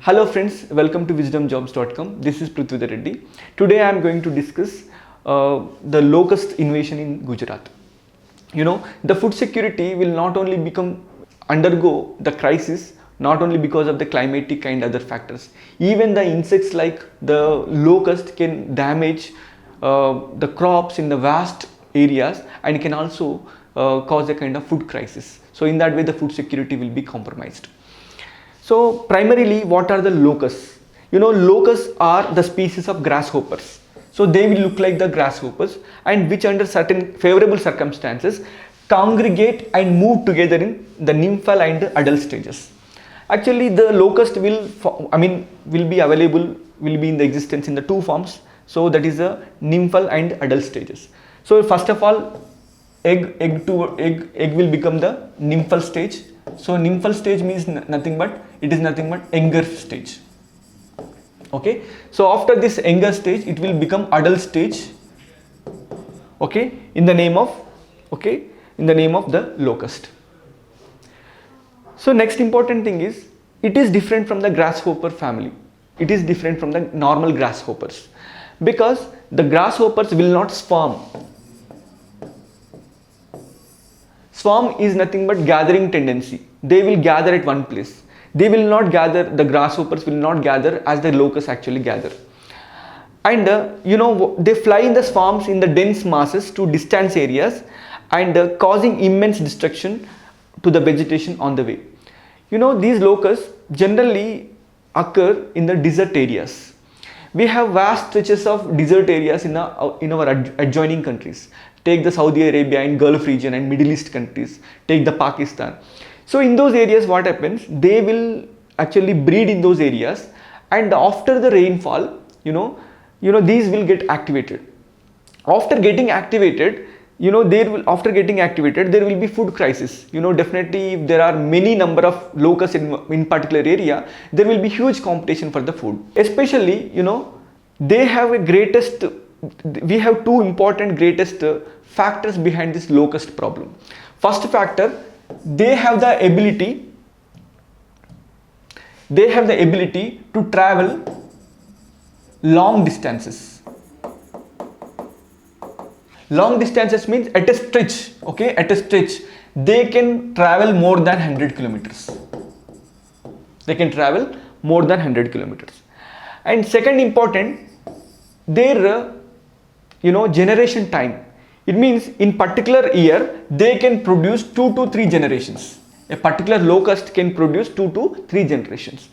Hello friends, welcome to wisdomjobs.com. This is Prithvidhar Reddy. Today I am going to discuss the locust invasion in Gujarat. The food security will not only undergo the crisis not only because of the climatic and other factors. Even the insects like the locust can damage the crops in the vast areas and can also cause a kind of food crisis. So in that way the food security will be compromised. So primarily, what are the locusts? Locusts are the species of grasshoppers. So they will look like the grasshoppers, and which under certain favorable circumstances congregate and move together in the nymphal and adult stages. Actually, the locust will be in the existence in the two forms. So that is the nymphal and adult stages. So first of all, egg will become the nymphal stage. So nymphal stage means nothing but younger stage. Okay, so after this younger stage it will become adult stage. Okay, in the name of the locust. So next important thing is, it is different from the grasshopper family. It is different from the normal grasshoppers because the grasshoppers will not swarm. Swarm is nothing but gathering tendency. They will gather at one place. They will not gather, the grasshoppers will not gather as the locusts actually gather. And they fly in the swarms in the dense masses to distant areas and causing immense destruction to the vegetation on the way. These locusts generally occur in the desert areas. We have vast stretches of desert areas in our adjoining countries. Take the Saudi Arabia and Gulf region and Middle East countries. Take the Pakistan. So in those areas what happens? They will actually breed in those areas, and after the rainfall, these will get activated. After getting activated, there will be food crisis. Definitely if there are many number of locusts in particular area, there will be huge competition for the food. Especially, they have we have two important greatest factors behind this locust problem. First factor, they have the ability to travel long distances. Long distances means at a stretch, they can travel more than 100 kilometers. And second important, their generation time. It means in particular year they can produce 2 to 3 generations. A particular locust can produce 2 to 3 generations.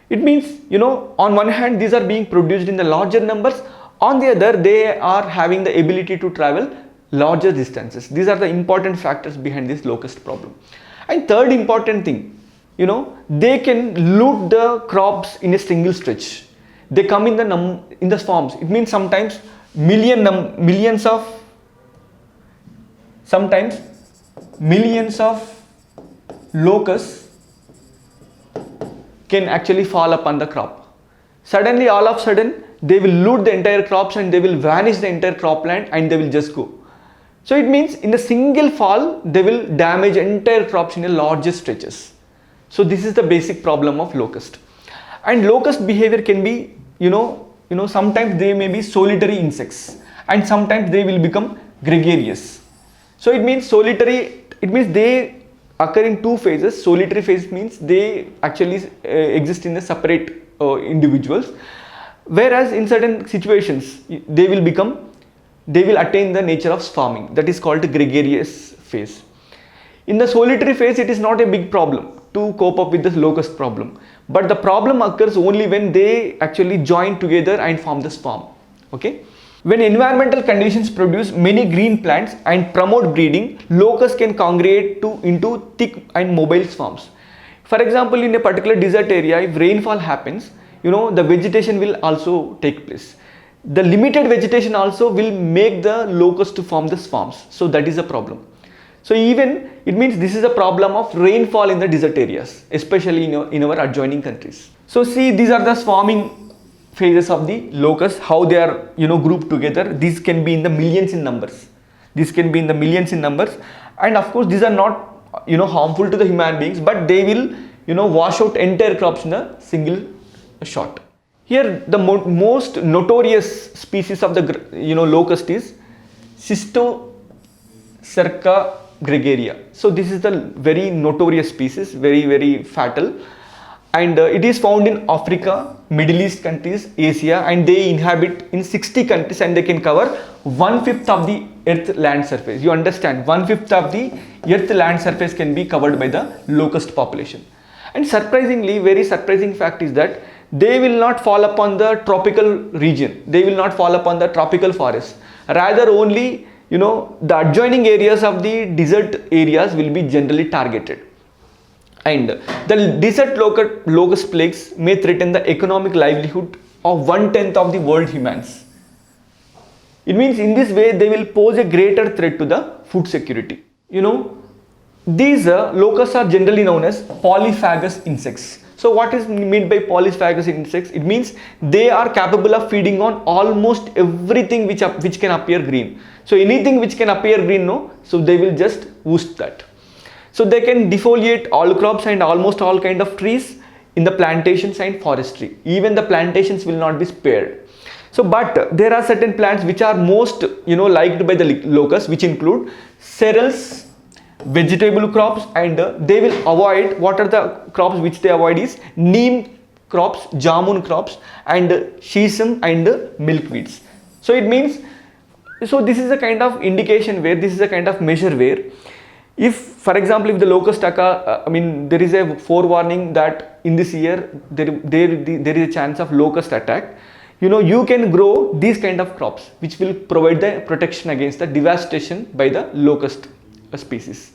It means, on one hand these are being produced in the larger numbers, on the other they are having the ability to travel larger distances. These are the important factors behind this locust problem. And third important thing, they can loot the crops in a single stretch. They come in the swarms. It means sometimes millions of locusts can actually fall upon the crop. Suddenly, all of a sudden, they will loot the entire crops and they will vanish the entire cropland and they will just go. So it means in a single fall, they will damage entire crops in a larger stretches. So this is the basic problem of locust. And locust behavior can be, sometimes they may be solitary insects and sometimes they will become gregarious. So it means they occur in two phases. Solitary phase means they actually exist in the separate individuals, whereas in certain situations they will attain the nature of swarming, that is called the gregarious phase. In the solitary phase, it is not a big problem to cope up with the locust problem, but the problem occurs only when they actually join together and form the swarm. Okay. When environmental conditions produce many green plants and promote breeding, locusts can congregate into thick and mobile swarms. For example, in a particular desert area, if rainfall happens, the vegetation will also take place. The limited vegetation also will make the locusts to form the swarms. So that is a problem. So it means this is a problem of rainfall in the desert areas, especially in our adjoining countries. So see, these are the swarming phases of the locusts, how they are grouped together. These can be in the millions in numbers. And of course these are not harmful to the human beings, but they will wash out entire crops in a single shot. Here the most notorious species of the locust is Cysticerca gregaria. So this is the very notorious species, very fatal, and it is found in Africa, Middle East countries, Asia, and they inhabit in 60 countries, and they can cover 1/5 of the earth land surface. You understand, 1/5 of the earth land surface can be covered by the locust population. And surprisingly, very surprising fact is that they will not fall upon the tropical region, they will not fall upon the tropical forest, rather only the adjoining areas of the desert areas will be generally targeted. And the desert locust plagues may threaten the economic livelihood of 1/10 of the world humans. It means in this way they will pose a greater threat to the food security. These locusts are generally known as polyphagous insects. So what is meant by polyphagous insects? It means they are capable of feeding on almost everything which can appear green. So anything which can appear green, so they will just oost that. So they can defoliate all crops and almost all kind of trees in the plantations and forestry. Even the plantations will not be spared. So but there are certain plants which are most liked by the locusts, which include cereals, vegetable crops, and they will avoid, what are the crops which they avoid is neem crops, jamun crops, and sesame and milkweeds. So it means, so this is a kind of indication where, this is a kind of measure where, if for example if the locust occur, there is a forewarning that in this year there is a chance of locust attack, you can grow these kind of crops which will provide the protection against the devastation by the locust species.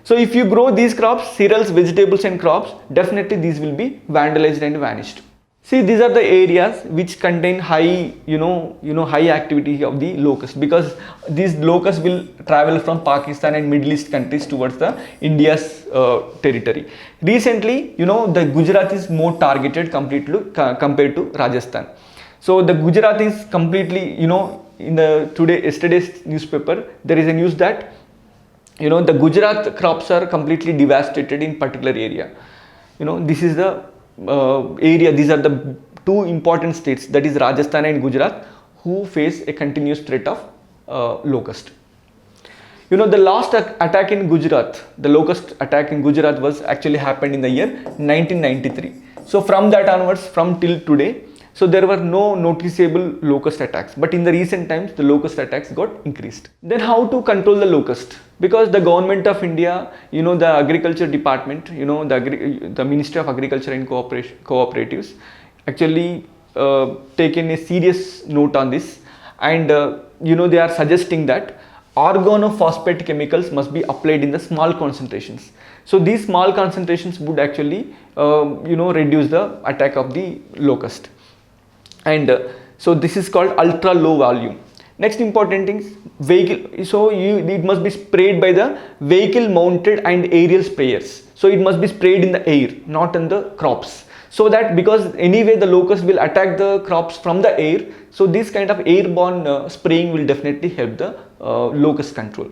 So if you grow these crops, cereals, vegetables and crops, definitely these will be vandalized and vanished. See, these are the areas which contain high, high activity of the locust, because these locusts will travel from Pakistan and Middle East countries towards the India's territory. Recently, the Gujarat is more targeted completely compared to Rajasthan. So the Gujarat is completely, in the yesterday's newspaper, there is a news that the Gujarat crops are completely devastated in particular area. This is the area, these are the two important states, that is Rajasthan and Gujarat, who face a continuous threat of locust. The last attack in Gujarat, the locust attack in Gujarat was actually happened in the year 1993. So from that onwards, from till today, so there were no noticeable locust attacks, but in the recent times the locust attacks got increased. Then how to control the locust? Because the government of India, the agriculture department, the Ministry of Agriculture and Cooperatives actually taken a serious note on this, and they are suggesting that organophosphate chemicals must be applied in the small concentrations. So these small concentrations would actually reduce the attack of the locust. And so this is called ultra low volume. Next important thing is vehicle. So it must be sprayed by the vehicle mounted and aerial sprayers. So it must be sprayed in the air, not in the crops. So that, because anyway the locust will attack the crops from the air, so this kind of airborne spraying will definitely help the locust control.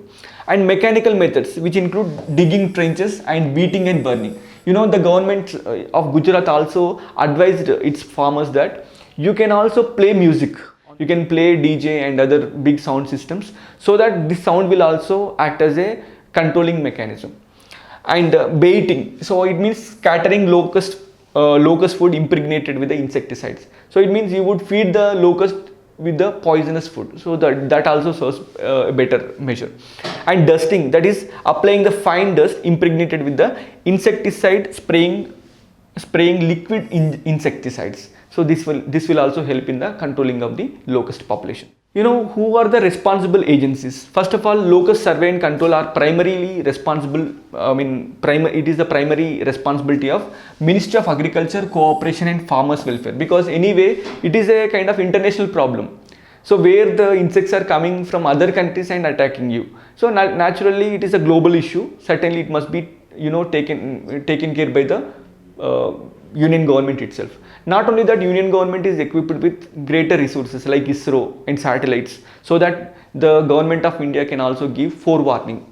And mechanical methods, which include digging trenches and beating and burning. The government of Gujarat also advised its farmers that you can also play music. You can play DJ and other big sound systems, so that this sound will also act as a controlling mechanism. And baiting, so it means scattering locust food impregnated with the insecticides. So it means you would feed the locust with the poisonous food, so that also serves a better measure. And dusting, that is applying the fine dust impregnated with the insecticide, spraying liquid insecticides. So this will also help in the controlling of the locust population. Who are the responsible agencies? First of all, locust survey and control are primarily responsible. It is the primary responsibility of Ministry of Agriculture, Cooperation and Farmers Welfare, because anyway it is a kind of international problem. So where the insects are coming from other countries and attacking you. So naturally it is a global issue. Certainly it must be taken care by the union government itself. Not only that, union government is equipped with greater resources like ISRO and satellites, so that the government of India can also give forewarning.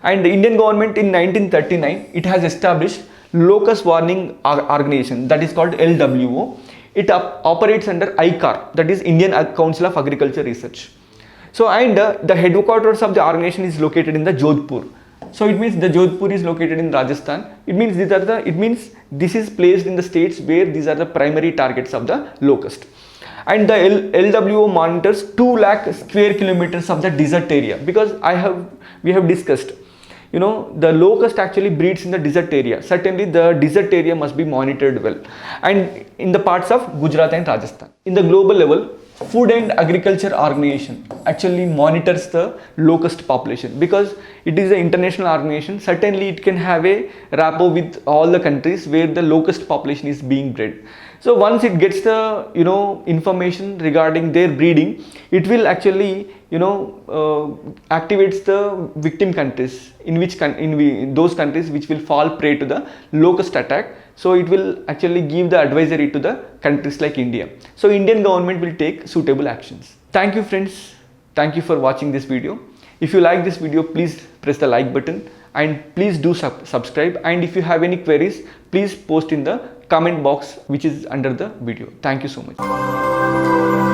And the Indian government in 1939, it has established locust warning organization, that is called LWO. It operates under ICAR, that is Indian Council of Agriculture Research. So and the headquarters of the organization is located in the Jodhpur. So it means the Jodhpur is located in Rajasthan. It means this is placed in the states where these are the primary targets of the locust. And the LWO monitors 2 lakh square kilometers of the desert area, because we have discussed, you know, the locust actually breeds in the desert area. Certainly the desert area must be monitored well, and in the parts of Gujarat and Rajasthan. In the global level, Food and Agriculture Organization actually monitors the locust population, because it is an international organization. Certainly it can have a rapport with all the countries where the locust population is being bred. So once it gets the, you know, information regarding their breeding, it will actually, you know, activates the victim countries, in those countries which will fall prey to the locust attack. So it will actually give the advisory to the countries like India. So Indian government will take suitable actions. Thank you friends. Thank you for watching this video. If you like this video, please press the like button and please do subscribe. And if you have any queries, please post in the comment box which is under the video. Thank you so much.